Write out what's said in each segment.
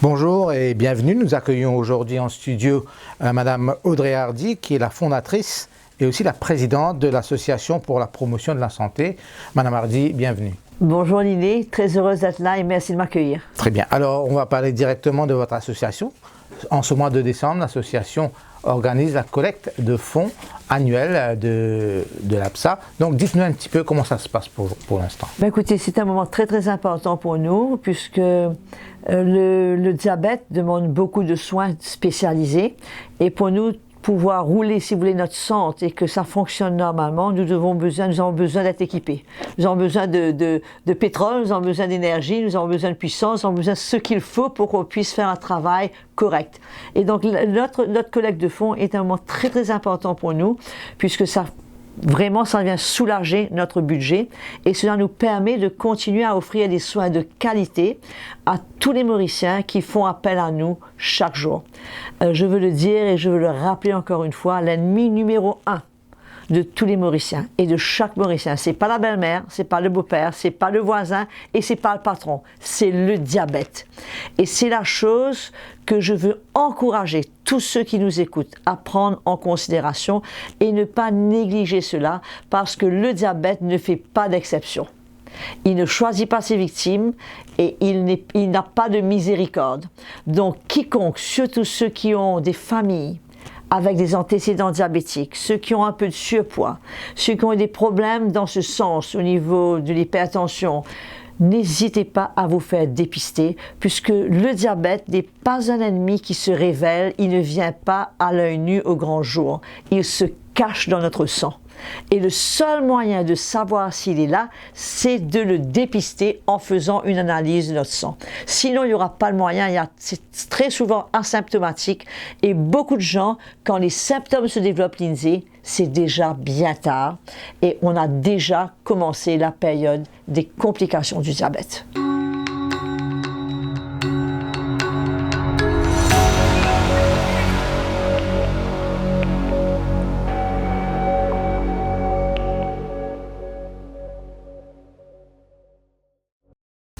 Bonjour et bienvenue. Nous accueillons aujourd'hui en studio Madame Audrey Hardy, qui est la fondatrice et aussi la présidente de l'Association pour la promotion de la santé. Madame Hardy, bienvenue. Bonjour Lily, très heureuse d'être là et merci de m'accueillir. Très bien. Alors, on va parler directement de votre association. En ce mois de décembre, l'association organise la collecte de fonds annuelle de l'APSA. Donc, dites-nous un petit peu comment ça se passe pour l'instant. Écoutez, c'est un moment très important pour nous puisque le diabète demande beaucoup de soins spécialisés et pour nous, pouvoir rouler, si vous voulez, notre centre et que ça fonctionne normalement, nous avons besoin d'être équipés. Nous avons besoin de pétrole, nous avons besoin d'énergie, nous avons besoin de puissance, nous avons besoin de ce qu'il faut pour qu'on puisse faire un travail correct. Et donc, notre collecte de fonds est un moment très important pour nous, puisque ça vient soulager notre budget et cela nous permet de continuer à offrir des soins de qualité à tous les Mauriciens qui font appel à nous chaque jour. Je veux le dire et je veux le rappeler encore une fois, l'ennemi numéro 1 de tous les Mauriciens et de chaque Mauricien, c'est pas la belle-mère, c'est pas le beau-père, c'est pas le voisin et c'est pas le patron, c'est le diabète. Et c'est la chose que je veux encourager tous ceux qui nous écoutent à prendre en considération et ne pas négliger cela parce que le diabète ne fait pas d'exception. Il ne choisit pas ses victimes et il n'a pas de miséricorde. Donc quiconque, surtout ceux qui ont des familles, avec des antécédents diabétiques, ceux qui ont un peu de surpoids, ceux qui ont des problèmes dans ce sens au niveau de l'hypertension, n'hésitez pas à vous faire dépister puisque le diabète n'est pas un ennemi qui se révèle, il ne vient pas à l'œil nu au grand jour, il se cache dans notre sang. Et le seul moyen de savoir s'il est là, c'est de le dépister en faisant une analyse de notre sang. Sinon, il n'y aura pas le moyen, c'est très souvent asymptomatique et beaucoup de gens, quand les symptômes se développent, Lindsay, c'est déjà bien tard et on a déjà commencé la période des complications du diabète.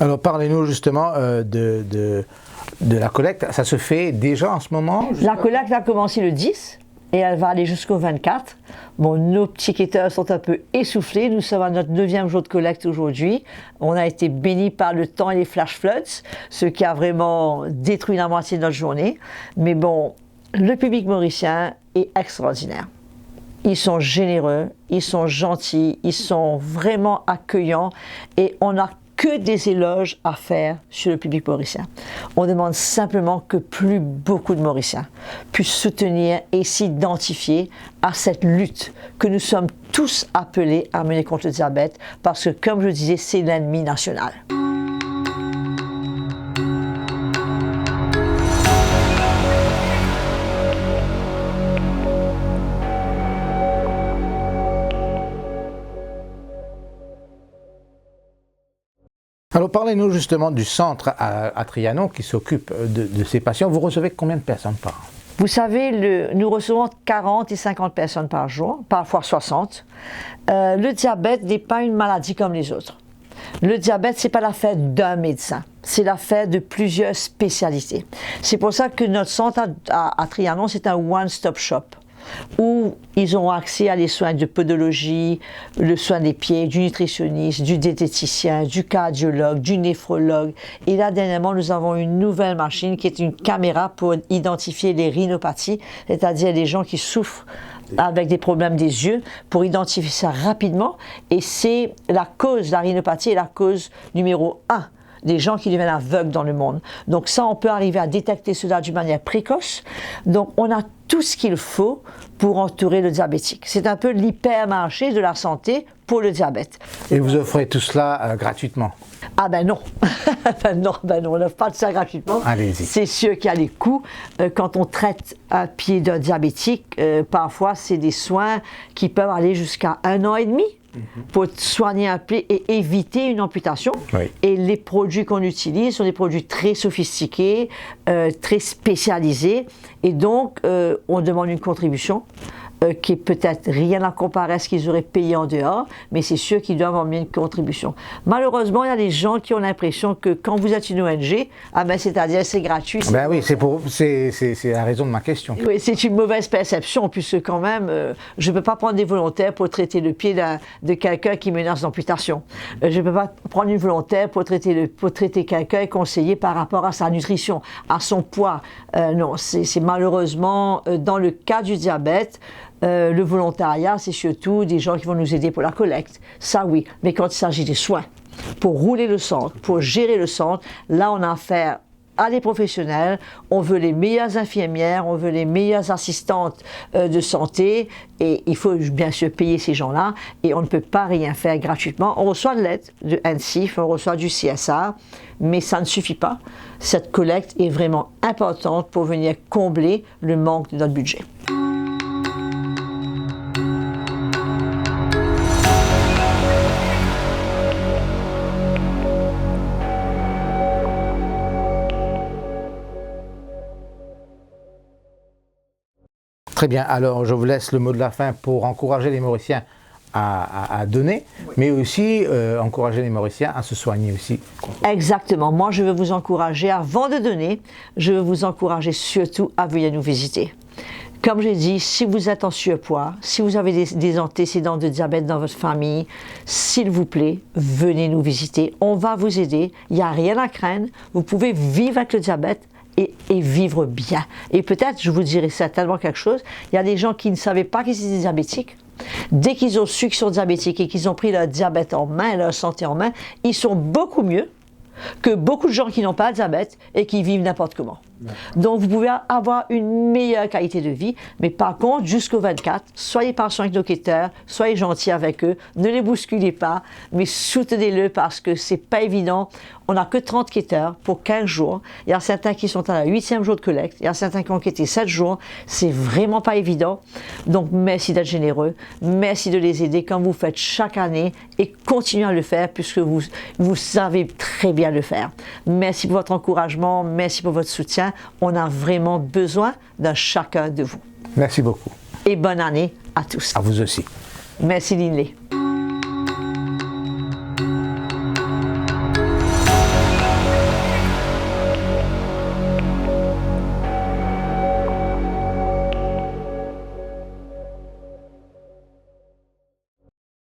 Alors, parlez-nous justement de la collecte. Ça se fait déjà en ce moment? La collecte a commencé le 10 et elle va aller jusqu'au 24. Bon, nos petits quêteurs sont un peu essoufflés. Nous sommes à notre 9e jour de collecte aujourd'hui. On a été bénis par le temps et les flash floods, ce qui a vraiment détruit la moitié de notre journée. Mais bon, le public mauricien est extraordinaire. Ils sont généreux, ils sont gentils, ils sont vraiment accueillants et on a que des éloges à faire sur le public mauricien. On demande simplement que plus beaucoup de Mauriciens puissent soutenir et s'identifier à cette lutte que nous sommes tous appelés à mener contre le diabète parce que, comme je disais, c'est l'ennemi national. Alors, parlez-nous justement du centre à Trianon qui s'occupe de ces patients. Vous recevez combien de personnes par an? Vous savez, nous recevons 40 et 50 personnes par jour, parfois 60. Le diabète n'est pas une maladie comme les autres. Le diabète, ce n'est pas l'affaire d'un médecin, c'est l'affaire de plusieurs spécialités. C'est pour ça que notre centre à Trianon, c'est un one-stop shop, où ils ont accès à les soins de podologie, le soin des pieds, du nutritionniste, du diététicien, du cardiologue, du néphrologue. Et là, dernièrement, nous avons une nouvelle machine qui est une caméra pour identifier les rhinopathies, c'est-à-dire les gens qui souffrent avec des problèmes des yeux, pour identifier ça rapidement. Et c'est la rhinopathie est la cause numéro 1 des gens qui deviennent aveugles dans le monde. Donc ça, on peut arriver à détecter cela d'une manière précoce. Donc on a tout ce qu'il faut pour entourer le diabétique. C'est un peu l'hypermarché de la santé pour le diabète. Et vous offrez tout cela gratuitement? Ah ben non, ben non, on n'offre pas de ça gratuitement. Allez-y. C'est sûr qu'il y a les coûts. Quand on traite un pied d'un diabétique, parfois c'est des soins qui peuvent aller jusqu'à 1 an et demi. Pour soigner un pied et éviter une amputation. Oui. Et les produits qu'on utilise sont des produits très sophistiqués, très spécialisés. Et donc, on demande une contribution qui est peut-être rien à comparer à ce qu'ils auraient payé en dehors, mais c'est sûr qu'ils doivent emmener une contribution. Malheureusement, il y a des gens qui ont l'impression que quand vous êtes une ONG, ah ben c'est-à-dire c'est gratuit. Ben oui, c'est la raison de ma question. Oui, c'est une mauvaise perception, puisque quand même, je ne peux pas prendre des volontaires pour traiter le pied de quelqu'un qui menace d'amputation. Je ne peux pas prendre une volontaire pour traiter quelqu'un et conseiller par rapport à sa nutrition, à son poids. Non, c'est malheureusement, dans le cas du diabète, le volontariat, c'est surtout des gens qui vont nous aider pour la collecte. Ça, oui. Mais quand il s'agit des soins, pour rouler le centre, pour gérer le centre, là, on a affaire à des professionnels. On veut les meilleures infirmières, on veut les meilleures assistantes de santé. Et il faut bien sûr payer ces gens-là. Et on ne peut pas rien faire gratuitement. On reçoit de l'aide de NCIF, on reçoit du CSA, mais ça ne suffit pas. Cette collecte est vraiment importante pour venir combler le manque de notre budget. Très bien, alors je vous laisse le mot de la fin pour encourager les Mauriciens à donner, oui, mais aussi encourager les Mauriciens à se soigner aussi. Exactement, moi je veux vous encourager, avant de donner, je veux vous encourager surtout à venir nous visiter. Comme j'ai dit, si vous êtes en surpoids, si vous avez des antécédents de diabète dans votre famille, s'il vous plaît, venez nous visiter. On va vous aider, il n'y a rien à craindre, vous pouvez vivre avec le diabète et vivre bien. Et peut-être, je vous dirai certainement quelque chose, il y a des gens qui ne savaient pas qu'ils étaient diabétiques. Dès qu'ils ont su qu'ils sont diabétiques et qu'ils ont pris leur diabète en main, leur santé en main, ils sont beaucoup mieux que beaucoup de gens qui n'ont pas de diabète et qui vivent n'importe comment. Donc vous pouvez avoir une meilleure qualité de vie, mais par contre, jusqu'au 24, soyez patients avec nos quêteurs, soyez gentils avec eux, ne les bousculez pas, mais soutenez-le parce que c'est pas évident. On n'a que 30 quêteurs pour 15 jours. Il y a certains qui sont à la 8e jour de collecte, il y a certains qui ont quitté 7 jours. C'est vraiment pas évident. Donc merci d'être généreux, merci de les aider comme vous faites chaque année et continuez à le faire puisque vous savez très bien le faire. Merci pour votre encouragement, merci pour votre soutien. On a vraiment besoin d'un chacun de vous. Merci beaucoup. Et bonne année à tous. À vous aussi. Merci Linley.